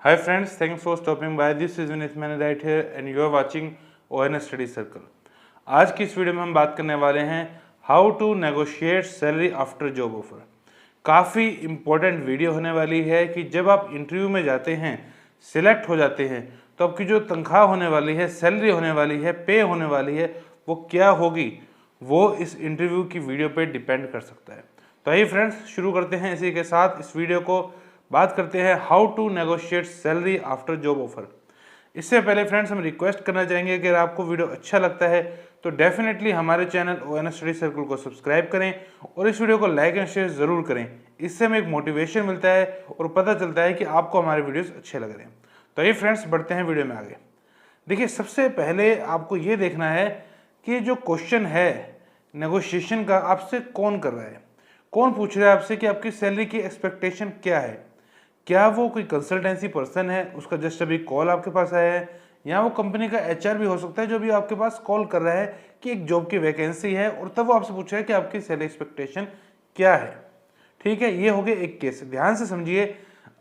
Hi friends, thanks for stopping by. This is Vineet Mani right here and you are watching ONS Study Circle. आज की इस video में हम बात करने वाले हैं how to negotiate salary after job offer. काफ़ी इम्पोर्टेंट वीडियो होने वाली है कि जब आप इंटरव्यू में जाते हैं, सिलेक्ट हो जाते हैं, तो आपकी जो तनख्वाह होने वाली है, सैलरी होने वाली है, पे होने वाली है, वो क्या होगी, वो इस इंटरव्यू की वीडियो पे डिपेंड कर सकता है। तो आइए फ्रेंड्स शुरू करते हैं इसी के साथ इस वीडियो को। बात करते हैं how to negotiate salary after job offer. इससे पहले फ्रेंड्स हम रिक्वेस्ट करना चाहेंगे कि अगर आपको वीडियो अच्छा लगता है तो डेफिनेटली हमारे चैनल ONS स्टडी सर्कल को सब्सक्राइब करें और इस वीडियो को लाइक एंड शेयर ज़रूर करें। इससे हमें एक मोटिवेशन मिलता है और पता चलता है कि आपको हमारे वीडियोस अच्छे लग रहे हैं। तो ये फ्रेंड्स बढ़ते हैं वीडियो में आगे। देखिए, सबसे पहले आपको ये देखना है कि जो क्वेश्चन है नेगोशिएशन का, आपसे कौन कर रहा है, कौन पूछ रहा है आपसे कि आपकी सैलरी की एक्सपेक्टेशन क्या है। क्या वो कोई कंसल्टेंसी पर्सन है, उसका जस्ट अभी कॉल आपके पास आया है, या वो कंपनी का HR भी हो सकता है जो भी आपके पास कॉल कर रहा है कि एक जॉब की वैकेंसी है और तब वो आपसे पूछ रहा है कि आपकी सैलरी एक्सपेक्टेशन क्या है। ठीक है, ये हो गया एक केस। ध्यान से समझिए,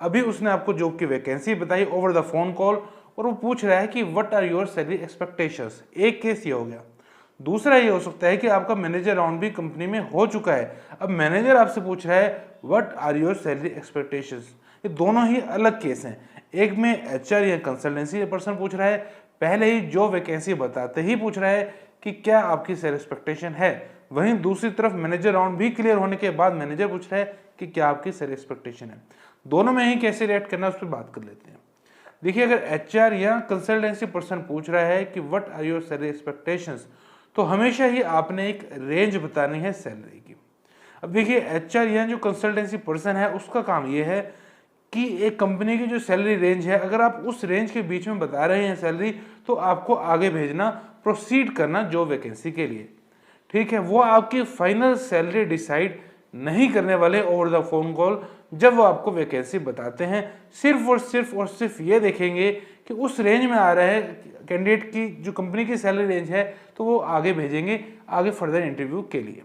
अभी उसने आपको जॉब की वैकेंसी बताई ओवर द फोन कॉल और वो पूछ रहा है कि what are your salary expectations. एक केस ये हो गया। दूसरा ये हो सकता है कि आपका मैनेजर राउंड भी कंपनी में हो चुका है, अब मैनेजर आपसे पूछ रहा है what are your salary expectations. ये दोनों ही अलग केस हैं। एक में HR या कंसल्टेंसी पर्सन पूछ रहा है, पहले ही जो वैकेंसी बताते ही पूछ रहा है कि क्या आपकी सैलरी एक्सपेक्टेशन है। वहीं दूसरी तरफ मैनेजर राउंड भी क्लियर होने के बाद मैनेजर पूछ रहा है कि क्या आपकी सैलरी एक्सपेक्टेशन है। दोनों में ही कैसे रिएक्ट करना है उस पर बात कर लेते हैं। देखिए, अगर HR या कंसल्टेंसी पर्सन पूछ रहा है कि what are your salary expectations, तो हमेशा ही आपने एक रेंज बतानी है सैलरी की। अब देखिए, HR या जो कंसल्टेंसी पर्सन है उसका काम ये है कि एक कंपनी की जो सैलरी रेंज है, अगर आप उस रेंज के बीच में बता रहे हैं सैलरी, तो आपको आगे भेजना, प्रोसीड करना जॉब वैकेंसी के लिए। ठीक है, वो आपकी फाइनल सैलरी डिसाइड नहीं करने वाले ओवर द फोन कॉल। जब वो आपको वैकेंसी बताते हैं, सिर्फ और सिर्फ ये देखेंगे कि उस रेंज में आ रहा है कैंडिडेट की जो कंपनी की सैलरी रेंज है, तो वो आगे भेजेंगे आगे फर्दर इंटरव्यू के लिए।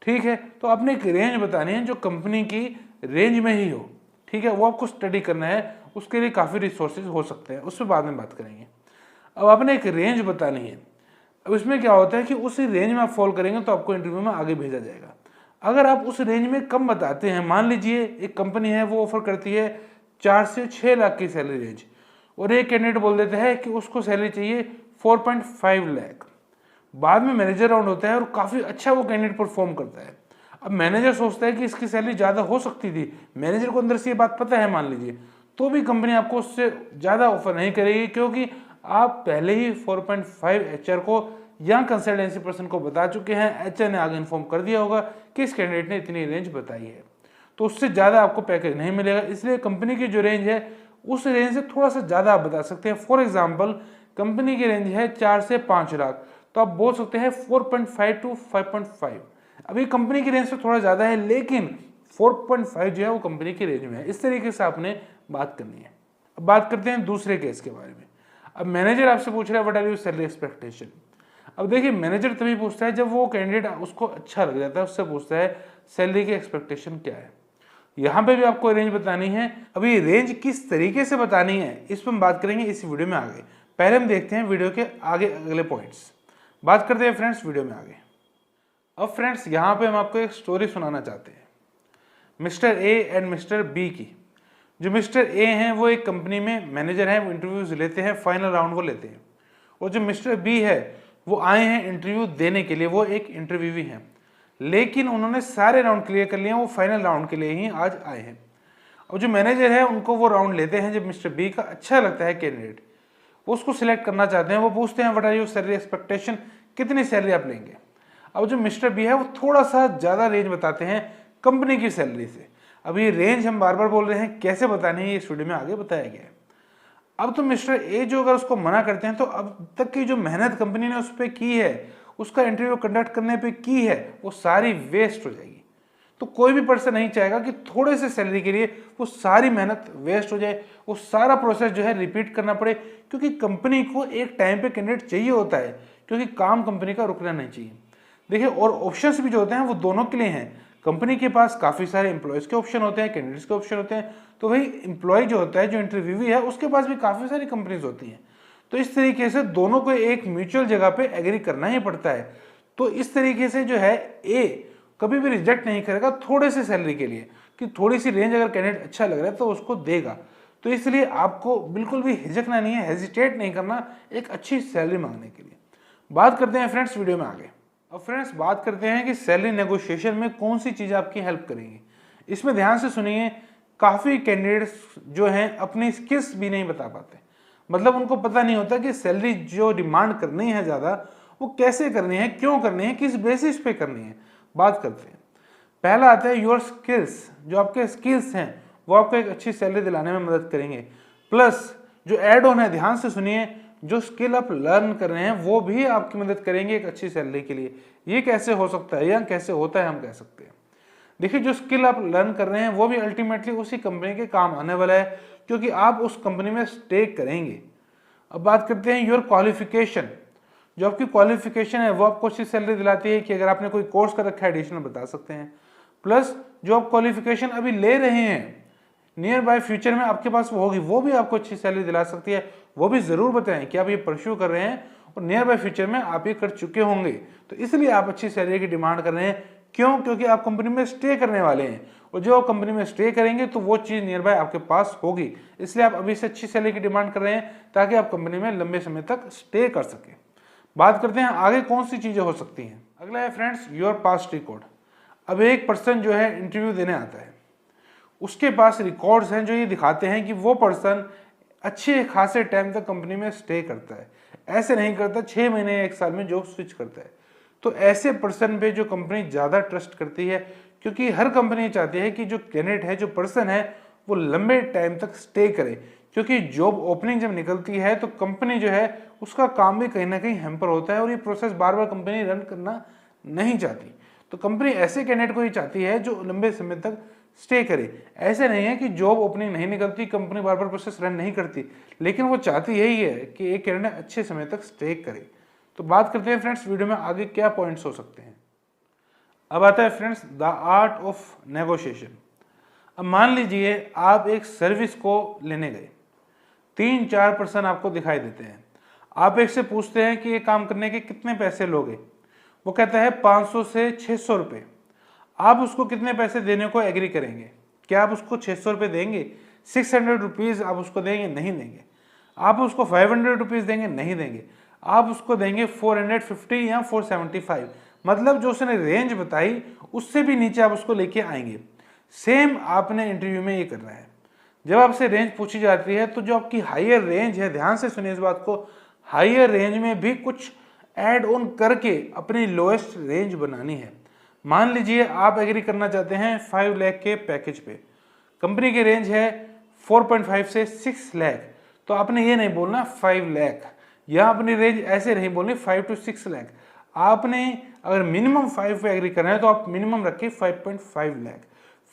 ठीक है, तो आपने एक रेंज बतानी है जो कंपनी की रेंज में ही हो। ठीक है, वो आपको स्टडी करना है, उसके लिए काफ़ी रिसोर्सेज हो सकते हैं, उस पर बाद में बात करेंगे। अब आपने एक रेंज बतानी है। अब इसमें क्या होता है कि उसी रेंज में आप फॉलो करेंगे तो आपको इंटरव्यू में आगे भेजा जाएगा। अगर आप उस रेंज में कम बताते हैं, मान लीजिए एक कंपनी है वो ऑफर करती है 4 से 6 लाख की सैलरी रेंज, और एक कैंडिडेट बोल देता है कि उसको सैलरी चाहिए 4.5 लाख। बाद में मैनेजर राउंड होता है और काफ़ी अच्छा वो कैंडिडेट परफॉर्म करता है। अब मैनेजर सोचता है कि इसकी सैलरी ज़्यादा हो सकती थी, मैनेजर को अंदर से ये बात पता है मान लीजिए, तो भी कंपनी आपको उससे ज़्यादा ऑफर नहीं करेगी, क्योंकि आप पहले ही 4.5 HR को या कंसल्टेंसी पर्सन को बता चुके हैं। HR ने आगे इन्फॉर्म कर दिया होगा कि इस कैंडिडेट ने इतनी रेंज बताई है, तो उससे ज़्यादा आपको पैकेज नहीं मिलेगा। इसलिए कंपनी की जो रेंज है उस रेंज से थोड़ा सा ज़्यादा आप बता सकते हैं। फॉर एग्जाम्पल, कंपनी की रेंज है 4 से 5 लाख, तो आप बोल सकते हैं 4.5 to 5.5। अभी कंपनी की रेंज से थोड़ा ज़्यादा है, लेकिन 4.5 जो है वो कंपनी की रेंज में है। इस तरीके से आपने बात करनी है। अब बात करते हैं दूसरे केस के बारे में। अब मैनेजर आपसे पूछ रहा है what are your salary expectation. अब देखिए, मैनेजर तभी पूछता है जब वो कैंडिडेट उसको अच्छा लग जाता है, उससे पूछता है सैलरी की एक्सपेक्टेशन क्या है। यहाँ पे भी आपको रेंज बतानी है। अभी रेंज किस तरीके से बतानी है इस पर हम बात करेंगे इस वीडियो में आगे। पहले हम देखते हैं वीडियो के आगे अगले पॉइंट्स। बात करते हैं फ्रेंड्स वीडियो में आगे। अब फ्रेंड्स, यहाँ पे हम आपको एक स्टोरी सुनाना चाहते हैं mister A and mister B की। जो मिस्टर A हैं वो एक कंपनी में मैनेजर हैं, वो इंटरव्यूज लेते हैं, फाइनल राउंड वो लेते हैं। और जो मिस्टर B है वो आए हैं इंटरव्यू देने के लिए, वो एक इंटरव्यूवी हैं, लेकिन उन्होंने सारे राउंड क्लियर कर लिए हैं, वो फाइनल राउंड के लिए ही आज आए हैं। और जो मैनेजर है उनको वो राउंड लेते हैं, जब मिस्टर B का अच्छा लगता है कैंडिडेट, वो उसको सिलेक्ट करना चाहते हैं। वो पूछते हैं what are your salary expectation, कितनी सैलरी आप लेंगे। अब जो मिस्टर B है वो थोड़ा सा ज़्यादा रेंज बताते हैं कंपनी की सैलरी से। अब ये रेंज हम बार बार बोल रहे हैं, कैसे बतानी है ये इस वीडियो में आगे बताया गया है। अब तो मिस्टर A जो अगर उसको मना करते हैं, तो अब तक की जो मेहनत कंपनी ने उस पर की है, उसका इंटरव्यू कंडक्ट करने पे की है, वो सारी वेस्ट हो जाएगी। तो कोई भी पर्सन नहीं चाहेगा कि थोड़े से सैलरी के लिए वो सारी मेहनत वेस्ट हो जाए, वो सारा प्रोसेस जो है रिपीट करना पड़े, क्योंकि कंपनी को एक टाइम पे कैंडिडेट चाहिए होता है, क्योंकि काम कंपनी का रुकना नहीं चाहिए। देखिए, और ऑप्शंस भी जो होते हैं वो दोनों के लिए हैं। कंपनी के पास काफ़ी सारे एम्प्लॉयज़ के ऑप्शन होते हैं, कैंडिडेट्स के ऑप्शन होते हैं, तो वही एम्प्लॉय जो होता है, जो इंटरव्यूवी है, उसके पास भी काफ़ी सारी कंपनीज होती हैं। तो इस तरीके से दोनों को एक म्यूचुअल जगह पे एग्री करना ही पड़ता है। तो इस तरीके से जो है ए कभी भी रिजेक्ट नहीं करेगा थोड़े से सैलरी के लिए, कि थोड़ी सी रेंज अगर कैंडिडेट अच्छा लग रहा है तो उसको देगा। तो इसलिए आपको बिल्कुल भी हिचकना नहीं है, हेजिटेट नहीं करना एक अच्छी सैलरी मांगने के लिए। बात करते हैं फ्रेंड्स वीडियो में आगे। अब फ्रेंड्स बात करते हैं कि सैलरी नेगोशिएशन में कौन सी चीज़ आपकी हेल्प करेंगी। इसमें ध्यान से सुनिए, काफ़ी कैंडिडेट्स जो हैं अपनी स्किल्स भी नहीं बता पाते, मतलब उनको पता नहीं होता कि सैलरी जो डिमांड करनी है ज़्यादा, वो कैसे करनी है, क्यों करनी है, किस बेसिस पे करनी है। बात करते हैं, पहला आता है योर स्किल्स। जो आपके स्किल्स हैं वो आपको एक अच्छी सैलरी दिलाने में मदद करेंगे। प्लस जो एड ऑन है, ध्यान से सुनिए, जो स्किल आप लर्न कर रहे हैं वो भी आपकी मदद करेंगे एक अच्छी सैलरी के लिए। ये कैसे हो सकता है या कैसे होता है हम कह सकते हैं। देखिए, जो स्किल आप लर्न कर रहे हैं वो भी अल्टीमेटली उसी कंपनी के काम आने वाला है, क्योंकि आप उस कंपनी में स्टे करेंगे। अब बात करते हैं योर क्वालिफिकेशन। जो आपकी क्वालिफिकेशन है वो आपको अच्छी सैलरी दिलाती है, कि अगर आपने कोई कोर्स कर रखा है एडिशनल बता सकते हैं। प्लस जो आप क्वालिफिकेशन अभी ले रहे हैं, नियर बाय फ्यूचर में आपके पास वो होगी, वो भी आपको अच्छी सैलरी दिला सकती है। वो भी ज़रूर बताएं कि आप ये परस्यू कर रहे हैं और नियर बाय फ्यूचर में आप ये कर चुके होंगे, तो इसलिए आप अच्छी सैलरी की डिमांड कर रहे हैं। क्यों? क्योंकि आप कंपनी में स्टे करने वाले हैं, और जो आप कंपनी में स्टे करेंगे तो वो चीज़ नियर बाय आपके पास होगी, इसलिए आप अभी से अच्छी सैलरी की डिमांड कर रहे हैं ताकि आप कंपनी में लंबे समय तक स्टे कर सकें। बात करते हैं आगे कौन सी चीज़ें हो सकती हैं। अगला है फ्रेंड्स योर पास्ट रिकॉर्ड। अब एक पर्सन जो है इंटरव्यू देने आता है, उसके पास रिकॉर्ड्स हैं जो ये दिखाते हैं कि वो पर्सन अच्छे खासे टाइम तक कंपनी में स्टे करता है, ऐसे नहीं करता 6 महीने या 1 साल में जॉब स्विच करता है। तो ऐसे पर्सन पे जो कंपनी ज़्यादा ट्रस्ट करती है, क्योंकि हर कंपनी चाहती है कि जो कैंडिडेट है, जो पर्सन है, वो लंबे टाइम तक स्टे करे। क्योंकि जॉब ओपनिंग जब निकलती है तो कंपनी जो है उसका काम भी कहीं ना कहीं हैम्पर होता है, और ये प्रोसेस बार बार कंपनी रन करना नहीं चाहती। तो कंपनी ऐसे कैंडिडेट को ही चाहती है जो लंबे समय तक स्टे करे। ऐसे नहीं है कि जॉब ओपनिंग नहीं निकलती, कंपनी बार बार प्रोसेस रन नहीं करती, लेकिन वो चाहती यही है कि एक कैंडिडेट अच्छे समय तक स्टे करे। तो बात करते हैं फ्रेंड्स वीडियो में आगे क्या पॉइंट्स हो सकते हैं। अब आता है friends the art of negotiation. अब मान लीजिए आप एक सर्विस को लेने गए, 3-4 पर्सन आपको दिखाई देते हैं। आप एक से पूछते हैं कि ये काम करने के कितने पैसे लोगे, वो कहता है 500 से 600 रुपये। आप उसको कितने पैसे देने को एग्री करेंगे? क्या आप उसको 600 रुपये देंगे? 600 रुपीज़ आप उसको देंगे? नहीं देंगे। आप उसको 500 रुपीज़ देंगे? नहीं देंगे। आप उसको देंगे 450 या 475, मतलब जो उसने रेंज बताई उससे भी नीचे आप उसको लेके आएंगे। सेम आपने इंटरव्यू में ये करना है। जब आपसे रेंज पूछी जाती है तो जो आपकी हायर रेंज है, ध्यान से सुनिए इस बात को, हायर रेंज में भी कुछ ऐड ऑन करके अपनी लोएस्ट रेंज बनानी है। मान लीजिए आप एग्री करना चाहते हैं 5 लाख के पैकेज पे, कंपनी की रेंज है 4.5 से 6 लाख, तो आपने ये नहीं बोलना 5 लाख, या अपनी रेंज ऐसे नहीं बोलनी 5 to 6 लाख। आपने अगर मिनिमम 5 पे एग्री करना है तो आप मिनिमम रखिए 5.5 लाख।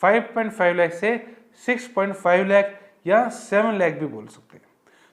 5.5 लाख से 6.5 लाख या 7 लाख भी बोल सकते हैं।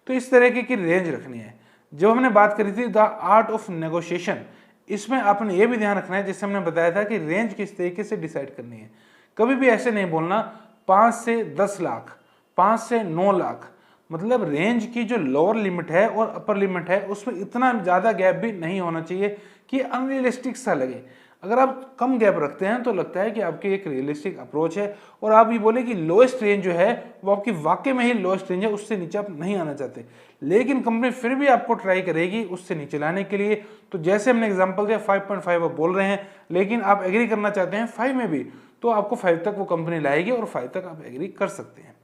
तो इस तरीके की रेंज रखनी है। जो हमने बात करी थी द आर्ट ऑफ नेगोशिएशन, इसमें आपने ये भी ध्यान रखना है, जैसे हमने बताया था कि रेंज किस तरीके से डिसाइड करनी है। कभी भी ऐसे नहीं बोलना 5 से 10 लाख, 5 से 9 लाख, मतलब रेंज की जो लोअर लिमिट है और अपर लिमिट है उसमें इतना ज़्यादा गैप भी नहीं होना चाहिए कि अनरियलिस्टिक सा लगे। अगर आप कम गैप रखते हैं तो लगता है कि आपकी एक रियलिस्टिक अप्रोच है, और आप ये बोले कि लोएस्ट रेंज जो है वो आपकी वाकई में ही लोएस्ट रेंज है, उससे नीचे आप नहीं आना चाहते, लेकिन कंपनी फिर भी आपको ट्राई करेगी उससे नीचे लाने के लिए। तो जैसे हमने एग्जांपल दिया 5.5 आप बोल रहे हैं, लेकिन आप एग्री करना चाहते हैं 5 में भी, तो आपको 5 तक वो कंपनी लाएगी और 5 तक आप एग्री कर सकते हैं।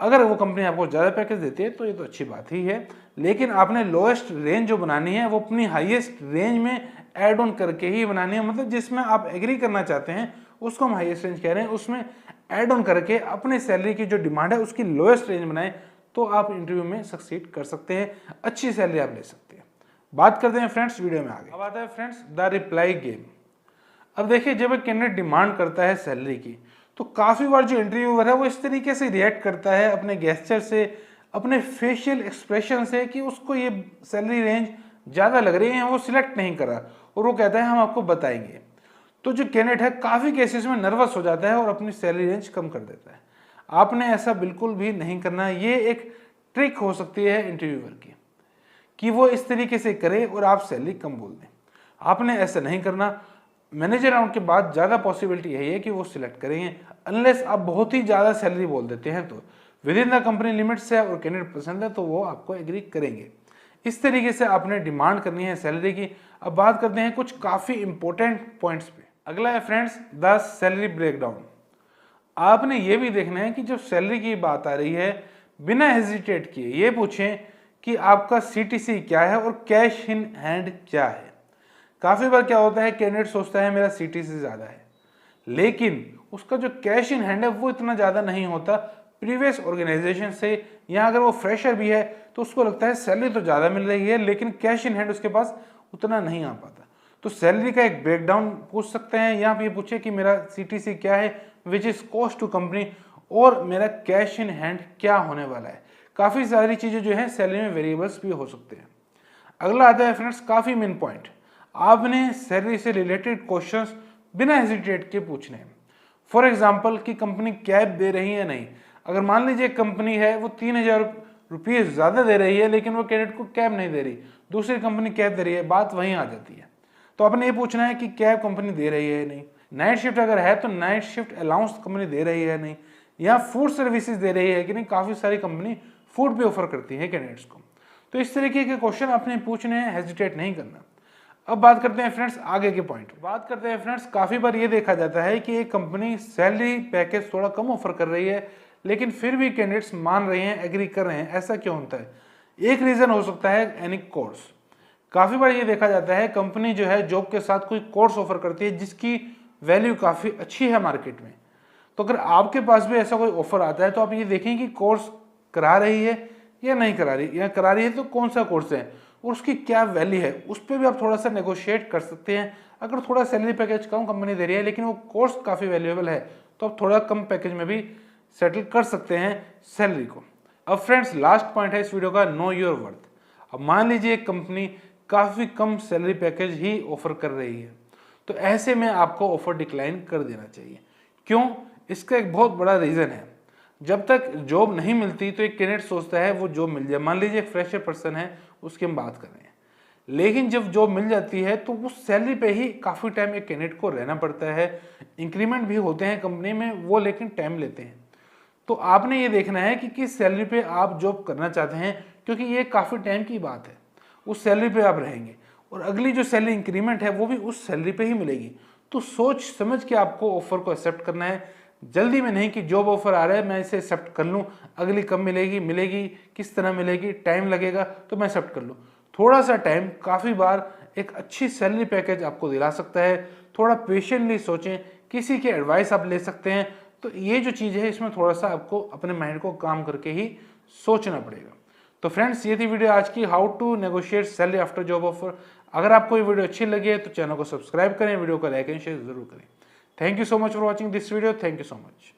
अगर वो कंपनी आपको ज़्यादा पैकेज देती है तो ये तो अच्छी बात ही है, लेकिन आपने लोएस्ट रेंज जो बनानी है वो अपनी हाईएस्ट रेंज में ऐड ऑन करके ही बनानी है। मतलब जिसमें आप एग्री करना चाहते हैं उसको हम हाईएस्ट रेंज कह रहे हैं, उसमें ऐड ऑन करके अपनी सैलरी की जो डिमांड है उसकी लोएस्ट रेंज बनाएं, तो आप इंटरव्यू में सक्सीड कर सकते हैं, अच्छी सैलरी आप ले सकते हैं। बात करते हैं फ्रेंड्स वीडियो में आगे। अब आता है फ्रेंड्स द रिप्लाई गेम। अब देखिए, जब एक कैंडिडेट डिमांड करता है सैलरी की, तो काफ़ी बार जो इंटरव्यूअर है वो इस तरीके से रिएक्ट करता है अपने गेस्चर से, अपने फेशियल एक्सप्रेशन से, कि उसको ये सैलरी रेंज ज़्यादा लग रही है, वो सिलेक्ट नहीं करा, और वो कहता है हम आपको बताएंगे। तो जो कैंडिडेट है काफ़ी केसेस में नर्वस हो जाता है और अपनी सैलरी रेंज कम कर देता है। आपने ऐसा बिल्कुल भी नहीं करना। ये एक ट्रिक हो सकती है इंटरव्यूअर की कि वो इस तरीके से करे और आप सैलरी कम बोल दें। आपने ऐसा नहीं करना। मैनेजर राउंड के बाद ज़्यादा पॉसिबिलिटी यही है कि वो सिलेक्ट करेंगे, अनलेस आप बहुत ही ज़्यादा सैलरी बोल देते हैं तो with in the company limits है और कैंडिडेट पसंद है तो वो आपको एग्री करेंगे। इस तरीके से आपने डिमांड करनी है सैलरी की। अब बात करते हैं कुछ काफ़ी इंपॉर्टेंट पॉइंट्स पे। अगला है फ्रेंड्स द सैलरी ब्रेकडाउन। आपने ये भी देखना है कि जब सैलरी की बात आ रही है बिना हेजिटेट किए ये पूछें कि आपका सीटीसी क्या है और कैश इन हैंड क्या है। काफ़ी बार क्या होता है कैंडिडेट सोचता है मेरा सीटीसी ज़्यादा है, लेकिन उसका जो कैश इन हैंड है वो इतना ज़्यादा नहीं होता प्रीवियस ऑर्गेनाइजेशन से, या अगर वो फ्रेशर भी है तो उसको लगता है सैलरी तो ज़्यादा मिल रही है लेकिन कैश इन हैंड उसके पास उतना नहीं आ पाता। तो सैलरी का एक ब्रेकडाउन पूछ सकते हैं, यहाँ पे ये पूछे कि मेरा सीटीसी क्या है which is cost to company, और मेरा कैश इन हैंड क्या होने वाला है। काफ़ी सारी चीज़ें जो है सैलरी में वेरिएबल्स भी हो सकते हैं। अगला आता है फ्रेंड्स काफ़ी मेन पॉइंट, आपने सैलरी से रिलेटेड क्वेश्चंस बिना हेजिटेट के पूछने हैं। फॉर एग्जाम्पल कि कंपनी कैब दे रही है नहीं। अगर मान लीजिए कंपनी है वो 3000 रुपये ज़्यादा दे रही है लेकिन वो कैंडिडेट को कैब नहीं दे रही, दूसरी कंपनी कैब दे रही है, बात वहीं आ जाती है। तो आपने ये पूछना है कि कैब कंपनी दे रही है नहीं। नाइट शिफ्ट अगर है तो नाइट शिफ्ट अलाउंस कंपनी दे रही है नहीं, या फूड सर्विसेज दे रही है कि नहीं। काफ़ी सारी कंपनी फूड भी ऑफर करती है कैंडिडेट्स को। तो इस तरीके के क्वेश्चन आपने पूछने हैं, हेजिटेट नहीं करना। अब बात करते हैं फ्रेंड्स आगे के पॉइंट। बात करते हैं फ्रेंड्स काफ़ी बार ये देखा जाता है कि एक कंपनी सैलरी पैकेज थोड़ा कम ऑफर कर रही है लेकिन फिर भी कैंडिडेट्स मान रहे हैं, एग्री कर रहे हैं। ऐसा क्यों होता है? एक रीज़न हो सकता है एनी कोर्स। काफ़ी बार ये देखा जाता है कंपनी जो है जॉब के साथ कोई कोर्स ऑफर करती है जिसकी वैल्यू काफ़ी अच्छी है मार्केट में। तो अगर आपके पास भी ऐसा कोई ऑफर आता है तो आप ये देखें कि कोर्स करा रही है या नहीं करा रही, या करा रही है तो कौन सा कोर्स है और उसकी क्या वैल्यू है, उस पर भी आप थोड़ा सा नेगोशिएट कर सकते हैं। अगर थोड़ा सैलरी पैकेज कम कंपनी दे रही है लेकिन वो कोर्स काफ़ी वैल्यूएबल है तो आप थोड़ा कम पैकेज में भी सेटल कर सकते हैं सैलरी को। अब फ्रेंड्स लास्ट पॉइंट है इस वीडियो का, नो योर वर्थ। अब मान लीजिए एक कंपनी काफ़ी कम सैलरी पैकेज ही ऑफर कर रही है तो ऐसे में आपको ऑफर डिक्लाइन कर देना चाहिए। क्यों? इसका एक बहुत बड़ा रीज़न है। जब तक जॉब नहीं मिलती तो एक कैंडिडेट सोचता है वो जॉब मिल जाए। मान लीजिए एक फ्रेशर पर्सन है, उसकी हम बात कर रहे हैं, लेकिन जब जॉब मिल जाती है तो उस सैलरी पे ही काफ़ी टाइम एक कैंडिडेट को रहना पड़ता है। इंक्रीमेंट भी होते हैं कंपनी में, वो लेकिन टाइम लेते हैं। तो आपने ये देखना है कि किस सैलरी पे आप जॉब करना चाहते हैं, क्योंकि ये काफ़ी टाइम की बात है। उस सैलरी पे आप रहेंगे और अगली जो सैलरी इंक्रीमेंट है वो भी उस सैलरी पे ही मिलेगी। तो सोच समझ के आपको ऑफर को एक्सेप्ट करना है, जल्दी में नहीं कि जॉब ऑफर आ रहा है मैं इसे एक्सेप्ट कर लूँ, अगली कब मिलेगी किस तरह मिलेगी, टाइम लगेगा तो मैं एक्सेप्ट कर लूँ। थोड़ा सा टाइम काफ़ी बार एक अच्छी सैलरी पैकेज आपको दिला सकता है। थोड़ा पेशेंटली सोचें, किसी की एडवाइस आप ले सकते हैं। तो ये जो चीज़ है इसमें थोड़ा सा आपको अपने माइंड को काम करके ही सोचना पड़ेगा। तो फ्रेंड्स ये थी वीडियो आज की, how to negotiate salary after job offer. अगर आपको ये वीडियो अच्छी लगी है तो चैनल को सब्सक्राइब करें, वीडियो को लाइक एंड शेयर जरूर करें। Thank you so much for watching this video. Thank you so much.